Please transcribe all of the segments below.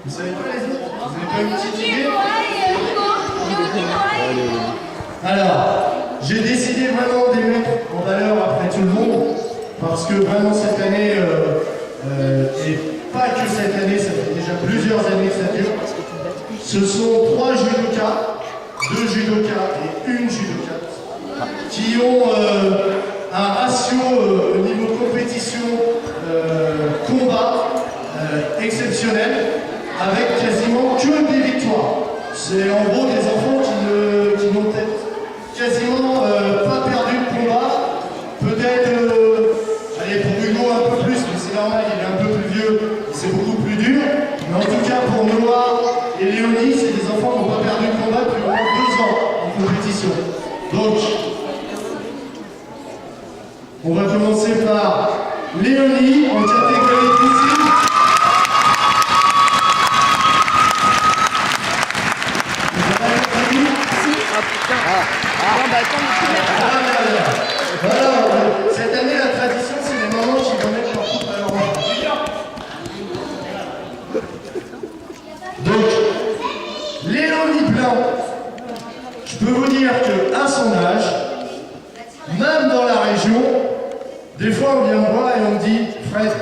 Vous savez pas les autres? Vous n'avez pas une petite idée? Alors, j'ai décidé vraiment de les mettre en valeur après tout le monde, parce que vraiment cette année, et pas que cette année, ça fait déjà plusieurs années que ça dure, ce sont 3 judokas, 2 judokas et 1 judoka, qui ont un ratio au niveau compétition combat exceptionnel, avec quasiment que des victoires. C'est en gros des enfants qui n'ont peut-être quasiment pas perdu de combat, peut-être, allez pour Hugo un peu plus, mais c'est normal, il est un peu plus vieux, c'est beaucoup plus dur, mais en tout cas pour Noah et Léonie, c'est des enfants qui n'ont pas perdu de combat depuis au moins 2 ans en compétition. Donc, on va commencer par Léonie en catégorie piscine. Voilà, cette année la tradition c'est les mamans qui vont mettre leur coupe à leur enfant. Donc, Léonie Blanc, je peux vous dire qu'à son âge, même dans la région, des fois on vient me voir et on me dit Fred,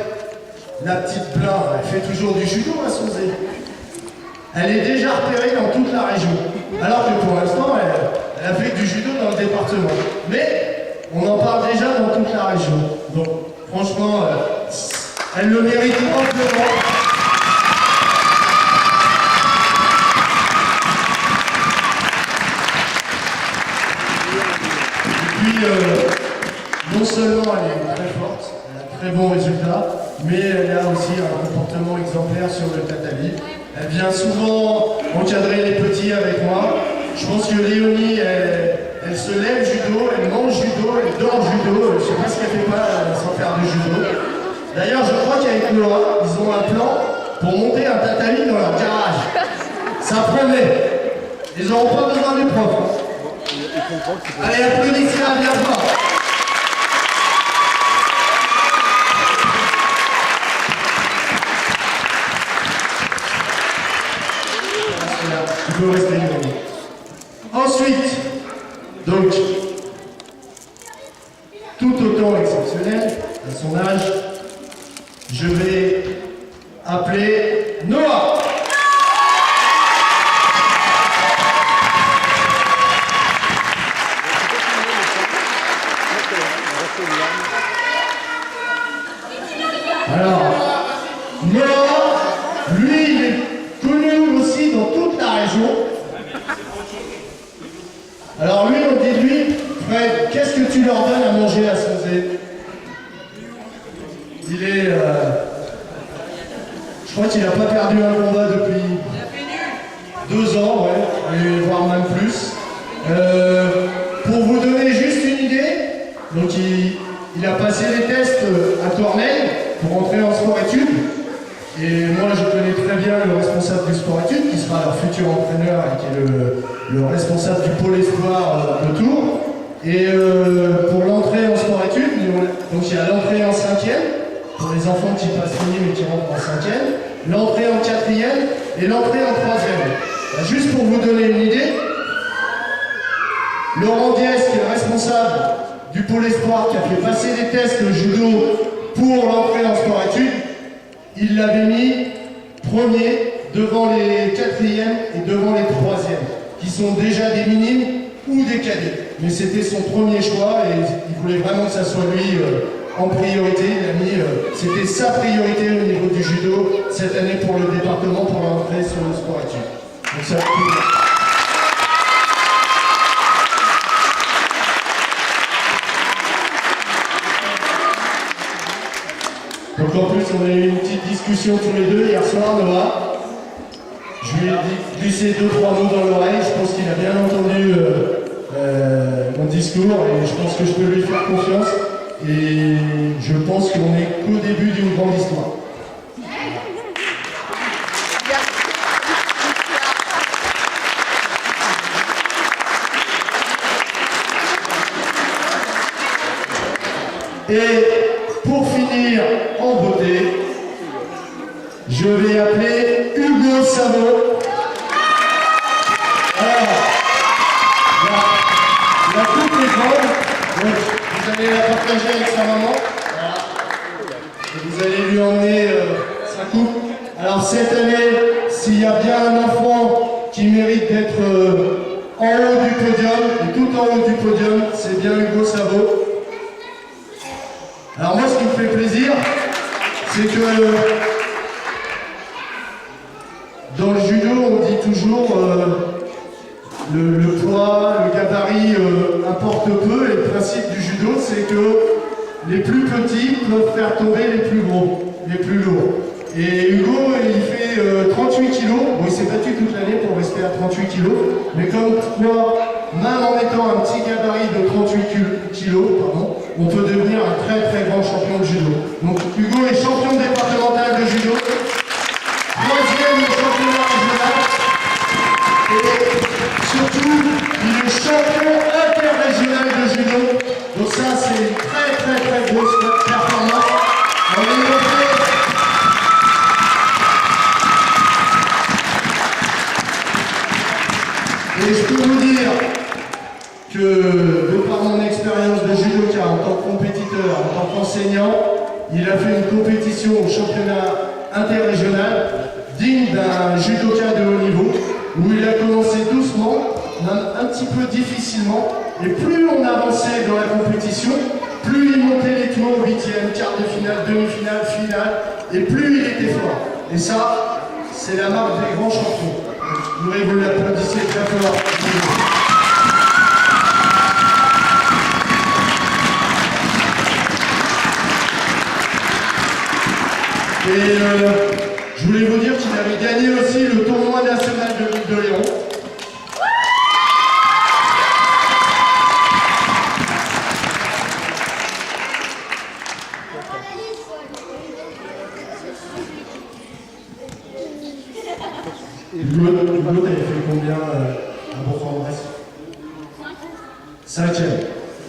la petite Blanc, elle fait toujours du judo à Sauzé. Elle est déjà repérée dans toute la région. Alors que pour l'instant, elle a fait du judo dans le département. Mais on en parle déjà dans toute la région. Donc franchement, elle le mérite amplement. Et puis, non seulement elle est très forte, elle a très bons résultats, mais elle a aussi un comportement exemplaire sur le tatami. Elle vient souvent encadrer les petits avec moi. Je pense que Léonie, elle se lève judo, elle mange judo, elle dort judo. Je ne sais pas ce qu'elle fait pas sans faire du judo. D'ailleurs, je crois qu'avec Noah, ils ont un plan pour monter un tatami dans leur garage. Ça promet. Ils n'auront pas besoin du prof. Allez, applaudissez-la bien fort. Tu peux rester libre. Ensuite, donc, tout autant exceptionnel, à son âge, je vais appeler Noah. Alors, Noah, lui, il est connu aussi dans toute la région. Alors lui, on dit lui, Fred, qu'est-ce que tu leur donnes à manger à Sauzé? Il est... je crois qu'il n'a pas perdu un combat depuis 2 ans, ouais, et voire même plus. Pour vous donner juste une idée, donc il a passé les tests à Corneille pour entrer en sport-études. Et moi, je connais très bien le responsable du sport-études, qui sera leur futur entraîneur et qui est le responsable du pôle espoir de Tours. Et pour l'entrée en sport-études, donc il y a l'entrée en 5e, pour les enfants qui passent minime et qui rentrent en 5e, l'entrée en 4e et l'entrée en 3e. Juste pour vous donner une idée, Laurent Diès, qui est le responsable du pôle espoir, qui a fait passer les tests de judo pour l'entrée en sport-études, il l'avait mis premier devant les 4e et devant les 3e, qui sont déjà des minimes ou des cadets. Mais c'était son premier choix et il voulait vraiment que ça soit lui en priorité. Il a mis, c'était sa priorité au niveau du judo cette année pour le département, pour l'entrée sur le sport-études. Donc ça Donc en plus, on a eu une petite discussion tous les deux hier soir, Noah. Je lui ai glissé 2-3 mots dans l'oreille. Je pense qu'il a bien entendu mon discours et je pense que je peux lui faire confiance. Et je pense qu'on n'est qu'au début d'une grande histoire. Et pour finir en beauté, je vais appeler Hugo. Hugo Savot. Alors, la coupe est grande, donc vous allez la partager avec sa maman. Voilà. Et vous allez lui emmener sa coupe. Alors cette année, s'il y a bien un enfant qui mérite d'être en haut du podium, et tout en haut du podium, c'est bien Hugo Savot. Alors moi, ce qui me fait plaisir, c'est que dans le judo, on dit toujours le poids, le gabarit importe peu, et le principe du judo, c'est que les plus petits peuvent faire tomber les plus gros, les plus lourds. Et Hugo, il fait 38 kilos. Bon, il s'est battu toute l'année pour rester à 38 kilos. Mais comme toi, même en mettant un petit gabarit de 38 kilos, pardon, on peut devenir un très très grand champion de judo. Donc Hugo est champion départemental de judo, 3e au championnat régional. Et surtout, il est champion interrégional de judo. Donc ça, c'est une très très très grosse performance. On est montré. Et je peux vous dire que, de par mon expérience de judoka en tant que compétiteur, en tant qu'enseignant, il a fait une compétition au championnat interrégional digne d'un judoka de haut niveau, où il a commencé doucement, même un petit peu difficilement, et plus on avançait dans la compétition, plus il montait les tours, 8e, quart de finale, demi-finale, finale, et plus il était fort. Et ça, c'est la marque des grands champions. Je voudrais que vous l'applaudissiez très fort. Et je voulais vous dire qu'il avait gagné aussi le tournoi national de l'île de Léon. L'autre avait fait combien à Bourg-en-Bresse? 5e.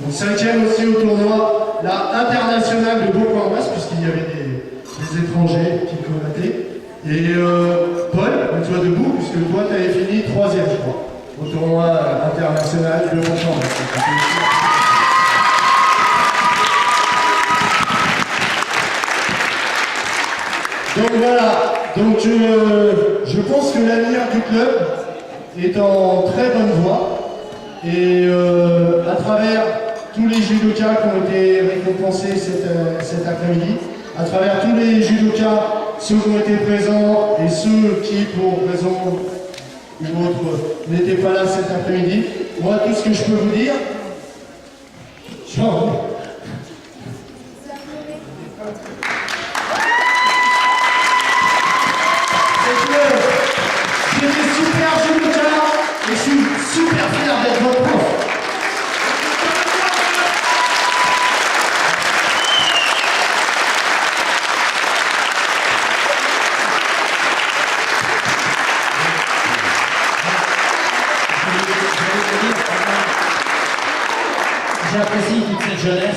Donc 5e aussi au tournoi là, international de Bourg-en-Bresse, puisqu'il y avait des étrangers qui combattaient. Et Paul, toi debout, puisque toi tu avais fini 3e, je crois, au tournoi international de Bourg-en-Bresse. Donc voilà, donc je pense que l'avenir du club est en très bonne voie, et à travers tous les judokas qui ont été récompensés cet après-midi, à travers tous les judokas, ceux qui ont été présents et ceux qui, pour raison ou autre, n'étaient pas là cet après-midi, moi tout ce que je peux vous dire, j'étais super judoka et je suis super fier d'être votre prof. J'apprécie toute cette jeunesse.